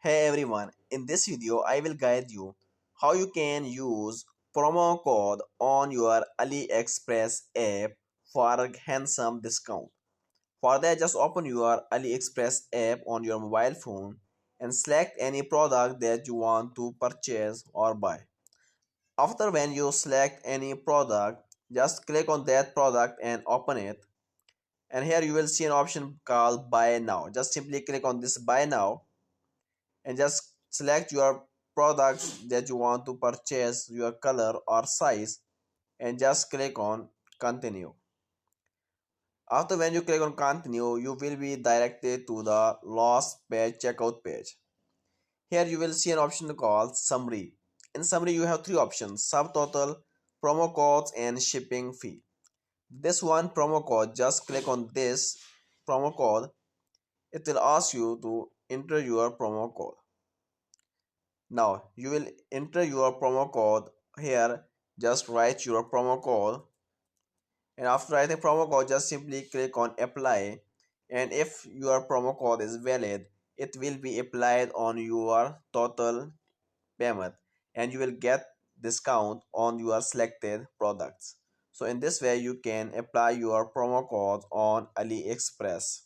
Hey everyone, in this video I will guide you how you can use promo code on your AliExpress app for a handsome discount. For that, just open your AliExpress app on your mobile phone and select any product that you want to purchase or buy. After when you select any product, just click on that product and open it. And here you will see an option called buy now. Just simply click on this buy now and just select your products that you want to purchase, your color or size, and just click on continue. After when you click on continue, you will be directed to the last page checkout page. Here you will see an option called summary. In summary you have three options: subtotal, promo codes and shipping fee. This one promo code, just click on this promo code. It will ask you to enter your promo code. Now you will enter your promo code here. Just write your promo code, and after writing promo code just simply click on apply, and if your promo code is valid it will be applied on your total payment and you will get discount on your selected products. So in this way you can apply your promo code on AliExpress.